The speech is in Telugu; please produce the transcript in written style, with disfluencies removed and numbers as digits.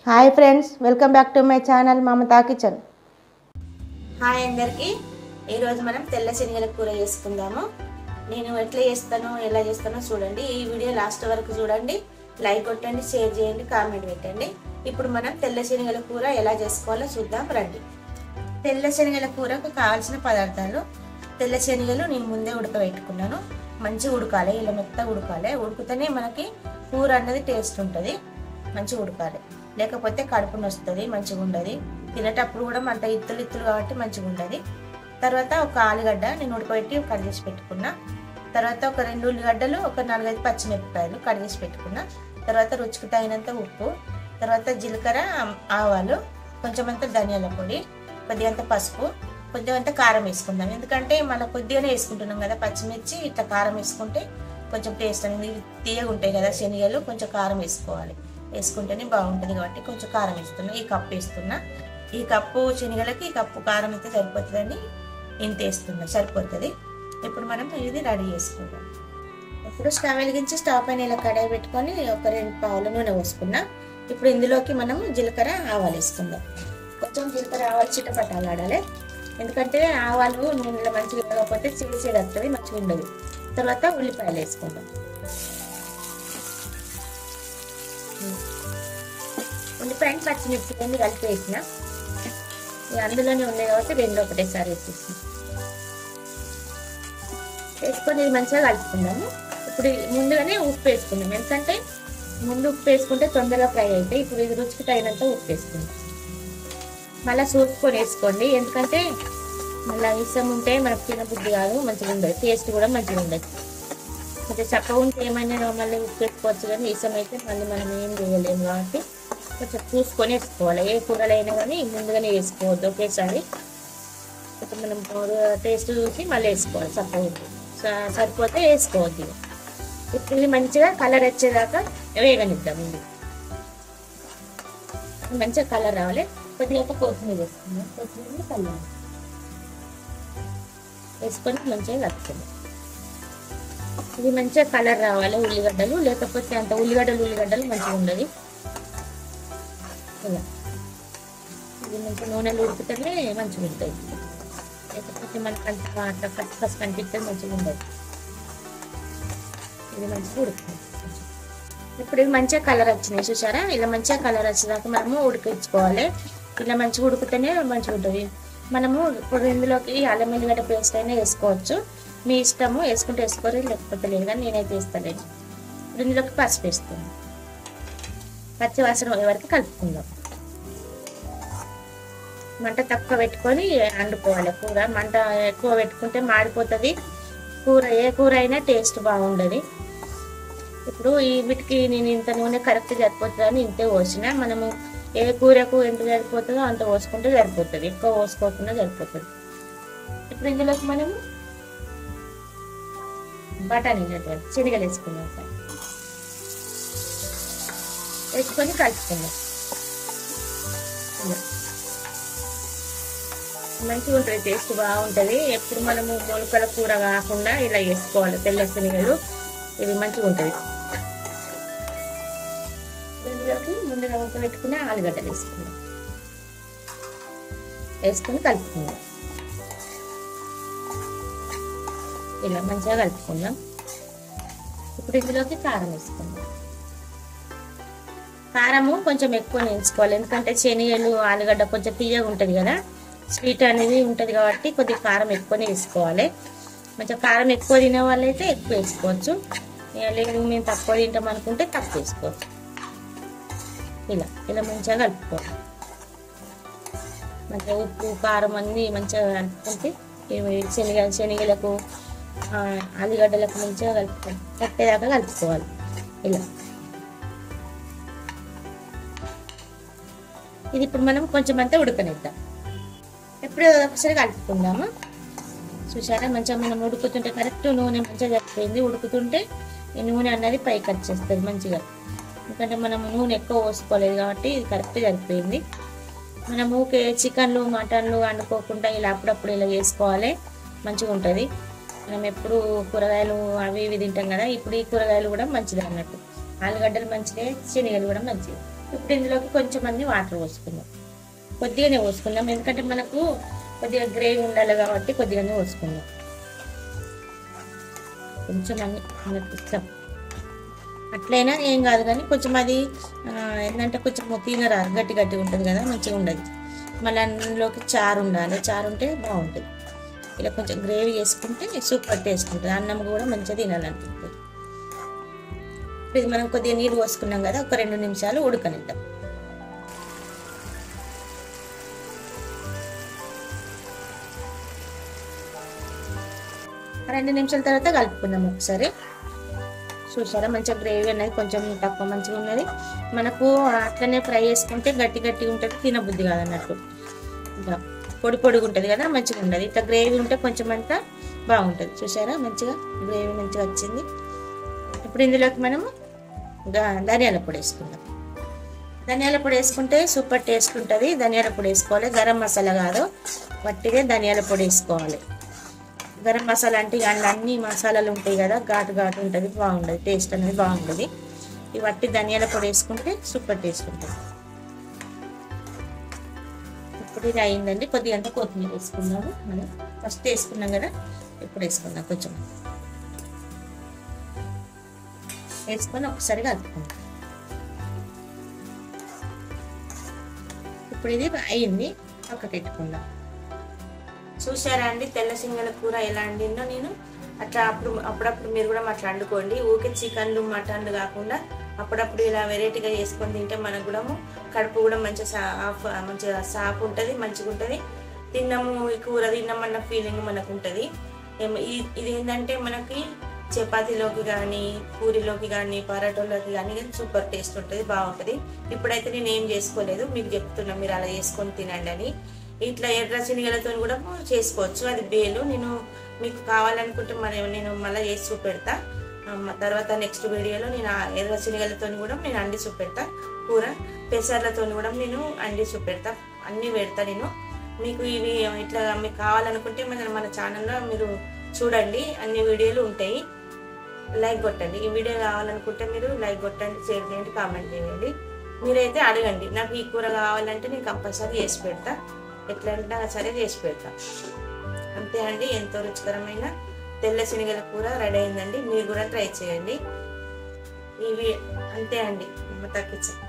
Hi friends, welcome back to my channel Mamata kitchen. Hi అందరికీ. ఈరోజు మనం తెల్ల శనగల కూర చేసుకుందాము. నేను ఎట్లా చేస్తానో ఎలా చేస్తానో చూడండి. ఈ వీడియో లాస్ట్ వరకు చూడండి. లైక్ కొట్టండి, షేర్ చేయండి, కామెంట్ పెట్టండి. ఇప్పుడు మనం తెల్ల శనగల కూర ఎలా చేసుకోవాలో చూద్దాం రండి. తెల్ల శనగల కూరకు కావాల్సిన పదార్థాలు: తెల్ల శనగలు నేను ముందే ఉడకబెట్టుకున్నాను. మంచిగా ఉడకాలి, ఇలా మెత్తగా ఉడకాలి. ఉడికితేనే మనకి కూర అన్నది టేస్ట్ ఉంటుంది. మంచిగా ఉడకాలి, లేకపోతే కడుపు నొస్తుంది, మంచిగా ఉండదు. తినేటప్పుడు కూడా అంత ఇత్తులు కాబట్టి మంచిగా ఉండదు. తర్వాత ఒక ఆలుగడ్డ నేను ఉడకబెట్టి కట్ చేసి పెట్టుకున్నా. తర్వాత ఒక 2 ఉల్లిగడ్డలు, ఒక 4-5 పచ్చిమిరపకాయలు కట్ చేసి పెట్టుకున్నా. తర్వాత రుచికి తగినంత ఉప్పు, తర్వాత జీలకర్ర, ఆవాలు, కొంచెమంత ధనియాల పొడి, కొద్దిగంత పసుపు, కొద్దిగంత కారం వేసుకుందాం. ఎందుకంటే మనం కొద్దిగానే వేసుకుంటున్నాం కదా పచ్చిమిర్చి. ఇట్లా కారం వేసుకుంటే కొంచెం టేస్ట్ అనేది తీయగా ఉంటాయి కదా శనగలు. కొంచెం కారం వేసుకుంటేనే బాగుంటుంది కాబట్టి కొంచెం కారం వేస్తున్నా. ఈ కప్పు వేస్తున్నా. ఈ కప్పు శనగలకి ఈ కప్పు కారం అయితే సరిపోతుందని ఇంత వేస్తున్నా, సరిపోతుంది. ఇప్పుడు మనం ఇది రెడీ చేసుకుందాం. ఇప్పుడు స్టవ్ వెలిగించి స్టవ్ పైన ఇలా కడాయి పెట్టుకొని ఒక 2 పావుల నూనె పోసుకున్నా. ఇప్పుడు ఇందులోకి మనం జీలకర్ర, ఆవాలు వేసుకుందాం. కొంచెం జీలకర్ర, ఆవాలు చిట్టపట్టాలు ఆడాలి. ఎందుకంటే ఆవాలు నూనెలో మంచిగా లేకపోతే చేసేది వస్తుంది, మంచిగా ఉండదు. తర్వాత ఉల్లిపాయలు వేసుకుందాం. ఉల్లిపాయలు, పచ్చిమిర్చి రెండు కలిపి వేసిన. అందులోనే ఉన్నాయి కాబట్టి 2 ఒకటేసారి వేసేసిన. వేసుకొని ఇది మంచిగా కలుపుకుందాము. ఇప్పుడు ముందుగానే ఉప్పు వేసుకుందాం. ఎందుకంటే ముందు ఉప్పు వేసుకుంటే తొందరగా ఫ్రై అవుతాయి. ఇప్పుడు ఇది రుచికి తగినంత ఉప్పు వేసుకుందాం. మళ్ళీ చూసుకొని వేసుకోండి, ఎందుకంటే మళ్ళీ ఇష్టం ఉంటే మనకు తినబుద్ధి కాదు, మంచిగా ఉండదు. టేస్ట్ కూడా మంచిగా ఉండదు. కొంచెం చక్కగా ఉంటే ఏమైనా మళ్ళీ ఉప్పు వేసుకోవచ్చు, కానీ ఇష్టం అయితే మళ్ళీ మనం ఏం చేయలేము కాబట్టి కొంచెం చూసుకొని వేసుకోవాలి. ఏ కూరలు అయినా కానీ ముందుగానే వేసుకోవద్దు ఒకేసారి. కొంచెం మనం టేస్ట్ చూసి మళ్ళీ వేసుకోవాలి. చక్కగా సరిపోతే వేసుకోవద్దు. ఇప్పుడు ఇది మంచిగా కలర్ వచ్చేదాకా వేగనిద్దాం. ఇది మంచిగా కలర్ రావాలి. కొద్దిగా కొత్తిమీర వేసుకుందాం. కొత్తిమీర కలర్ వేసుకొని మంచిగా కలుపుకుందాం. ఇది మంచిగా కలర్ రావాలి. ఉల్లిగడ్డలు లేకపోతే అంత ఉల్లిగడ్డలు మంచిగా ఉండదు. ఇలా ఇది మంచిగా నూనెలు ఉడికితేనే మంచిగా ఉంటుంది. లేకపోతే మనకు అట్లా కసి కనిపిస్తే మంచిగా ఉండదు. ఇది మంచిగా ఉడుకుతుంది. ఇప్పుడు ఇది మంచిగా కలర్ వచ్చినాయి చూసారా. ఇలా మంచిగా కలర్ వచ్చేదాకా మనము ఉడికించుకోవాలి. ఇలా మంచిగా ఉడికితేనే మంచిగా ఉంటుంది. మనము ఇప్పుడు ఇందులోకి అల్లం వెల్లిగడ్డ పేస్ట్ అయినా వేసుకోవచ్చు, మీ ఇష్టము. వేసుకుంటే వేసుకోరు, లేకపోతే లేదు, కానీ నేనైతే వేస్తలేదు. ఇప్పుడు ఇందులోకి పసుపు వేసుకుందాం. పచ్చి వాసన పోయే వరకు కలుపుకుందాం. మంట తక్కువ పెట్టుకొని వండుకోవాలి కూర. మంట ఎక్కువ పెట్టుకుంటే మాడిపోతుంది కూర. ఏ కూర అయినా టేస్ట్ బాగుండదు. ఇప్పుడు ఈ వీటికి నేను ఇంత నూనె కరెక్ట్ సరిపోతుందని ఇంతే పోసిన. మనము ఏ కూరకు ఎంత సరిపోతుందో అంత పోసుకుంటే సరిపోతుంది, ఎక్కువ పోసుకోకుండా సరిపోతుంది. ఇప్పుడు ఇందులోకి మనము బఠానీ శనగలు వేసుకుందాం. వేసుకొని కలుపుకుందాం. మంచిగా ఉంటుంది, టేస్ట్ బాగుంటుంది. ఎప్పుడు మనము మొలకల కూర కాకుండా ఇలా వేసుకోవాలి తెల్ల శనగలు. ఇది మంచిగా ఉంటుంది. ఇందులోకి ముందుగా ఉడకబెట్టుకుని ఆలుగడ్డలు వేసుకుందాం. వేసుకొని కలుపుకుందాం. ఇలా మంచిగా కలుపుకుందాం. ఇప్పుడు ఇందులోకి కారం వేసుకుందాం. కారము కొంచెం ఎక్కువ వేసుకోవాలి, ఎందుకంటే శనగలు, ఆలుగడ్డ కొంచెం తీయగా ఉంటుంది కదా, స్వీట్ అనేది ఉంటుంది కాబట్టి కొద్దిగా కారం ఎక్కువనే వేసుకోవాలి. మంచిగా కారం ఎక్కువ తినే వాళ్ళైతే ఎక్కువ వేసుకోవచ్చు, లేదు మేము తక్కువ తింటాం అనుకుంటే తక్కువ వేసుకోవచ్చు. ఇలా మంచిగా కలుపుకోవాలి. మంచిగా ఉప్పు, కారం అన్నీ మంచిగా కలుపుకుంటే శనగలకు, ఆలుగడ్డలకు మంచిగా కలుపుకోవాలి. కట్టేదాకా కలుపుకోవాలి. ఇలా ఇది ఇప్పుడు మనం కొంచెం అంతా ఉడకనిద్దాం. ఎప్పుడు ఒకసారి కలుపుకుందాము. చూసారా మంచిగా మనం ఉడుకుతుంటే కరెక్ట్ నూనె మంచిగా సరిపోయింది. ఉడుకుతుంటే ఈ నూనె అన్నది పైకి వచ్చేస్తుంది మంచిగా, ఎందుకంటే మనం నూనె ఎక్కువ పోసుకోలేదు కాబట్టి ఇది కరెక్ట్ సరిపోయింది. మనము చికెన్లు, మటన్లు వండుకోకుండా ఇలా అప్పుడప్పుడు ఇలా చేసుకోవాలి, మంచిగా ఉంటుంది. మనం ఎప్పుడు కూరగాయలు అవి ఇవి తింటాం కదా, ఇప్పుడు ఈ కూరగాయలు కూడా మంచిది అన్నట్టు. ఆలుగడ్డలు మంచిదే, శనగలు కూడా మంచిది. ఇప్పుడు ఇందులోకి కొంచెం అన్ని వాటర్ పోసుకుందాం. కొద్దిగానే పోసుకుందాం, ఎందుకంటే మనకు కొద్దిగా గ్రేవీ ఉండాలి కాబట్టి కొద్దిగానే పోసుకుందాం. కొంచెం అన్ని మనకు ఇష్టం అట్లయినా ఏం కాదు, కానీ కొంచెం అది ఏంటంటే కొంచెం తినరారు, గట్టి గట్టి ఉంటుంది కదా, మంచిగా ఉండదు. మళ్ళీ అందులోకి చారు ఉండాలి, చారు ఉంటే బాగుంటుంది. ఇలా కొంచెం గ్రేవీ చేసుకుంటే సూపర్ టేస్ట్ ఉంటుంది, అన్నం కూడా మంచిగా తినాలనిపిస్తుంది. ఇది మనం కొద్దిగా నీళ్ళు పోసుకున్నాం కదా, ఒక 2 నిమిషాలు ఉడకనిద్దాం. రెండు నిమిషాల తర్వాత కలుపుకుందాం ఒకసారి. చూసారా మంచిగా గ్రేవీ అనేది కొంచెం తక్కువ మంచిగా ఉన్నది. మనకు అట్లనే ఫ్రై చేసుకుంటే గట్టి గట్టిగా ఉంటుంది, తినబుద్ధి కాదన్నట్టు. ఇంకా పొడి పొడిగా ఉంటుంది కదా, మంచిగా ఉండదు. ఇట్లా గ్రేవీ ఉంటే కొంచెం అంతా బాగుంటుంది. చూసారా మంచిగా గ్రేవీ మంచిగా వచ్చింది. ఇప్పుడు ఇందులోకి మనము ధనియాల పొడి వేసుకుందాం. ధనియాల పొడి వేసుకుంటే సూపర్ టేస్ట్ ఉంటుంది. ధనియాల పొడి వేసుకోవాలి, గరం మసాలా కాదు, వట్టిదే ధనియాల పొడి వేసుకోవాలి. గరం మసాలా అంటే అందులో అన్ని మసాలాలు ఉంటాయి కదా, ఘాటు ఘాటు ఉంటుంది, బాగుంటుంది, టేస్ట్ అనేది బాగుంటుంది. ఈ వట్టి ధనియాల పొడి వేసుకుంటే సూపర్ టేస్ట్ ఉంటుంది. ఇప్పుడు ఇది అయిందండి. కొద్దిగా అంతా కొత్తిమీర వేసుకుందాము. మనం ఫస్ట్ వేసుకున్నాం కదా, ఇప్పుడు వేసుకుందాం. కొంచెం వేసుకొని ఒకసారి కలుపుకుందాం. ఇప్పుడు ఇది అయింది, పక్కకు పెట్టుకుందాం. చూసారా అండి తెల్ల శనగల కూర ఎలా వండిందో నేను. అట్లా అప్పుడప్పుడు మీరు కూడా అట్లా వండుకోండి. ఊకే చికెన్లు మటన్లు కాకుండా అప్పుడప్పుడు ఇలా వెరైటీగా చేసుకొని తింటే మనకు కూడా కడుపు కూడా మంచిగా సాఫ్ ఉంటుంది, మంచిగా ఉంటుంది. తిన్నాము ఈ కూర తిన్నామన్న ఫీలింగ్ మనకు ఉంటుంది. ఇది ఏంటంటే మనకి చపాతీలోకి కానీ, పూరిలోకి కానీ, పరాటోలోకి కానీ సూపర్ టేస్ట్ ఉంటుంది, బాగుంటుంది. ఇప్పుడైతే నేను ఏం చేసుకోలేదు, మీకు చెప్తున్నా, మీరు అలా చేసుకొని తినండి అని. ఇట్లా ఎర్ర శనగలతో కూడా చేసుకోవచ్చు, అది బేలు. నేను మీకు కావాలనుకుంటే నేను మళ్ళీ చేసి చూపెడతా. తర్వాత నెక్స్ట్ వీడియోలో నేను ఎర్ర శనగలతో కూడా నేను అండి చూపెడతా. కూర పెసర్లతో కూడా నేను అండి చూపెడతా, అన్నీ పెడతా నేను మీకు. ఇవి ఇట్లా మీకు కావాలనుకుంటే మన ఛానల్లో మీరు చూడండి, అన్ని వీడియోలు ఉంటాయి. లైక్ కొట్టండి. ఈ వీడియో కావాలనుకుంటే మీరు లైక్ కొట్టండి, షేర్ చేయండి, కామెంట్ చేయండి. మీరైతే అడగండి, నాకు ఈ కూర కావాలంటే నేను కంపల్సరీ చేసి పెడతా, ఎట్లా సరే చేసి పెడతా. అంతే అండి, ఎంతో రుచికరమైన తెల్ల శనగల కూర రెడీ అయిందండి. మీరు కూడా ట్రై చేయండి. ఇవి అంతే అండి, మమతా కిచెన్.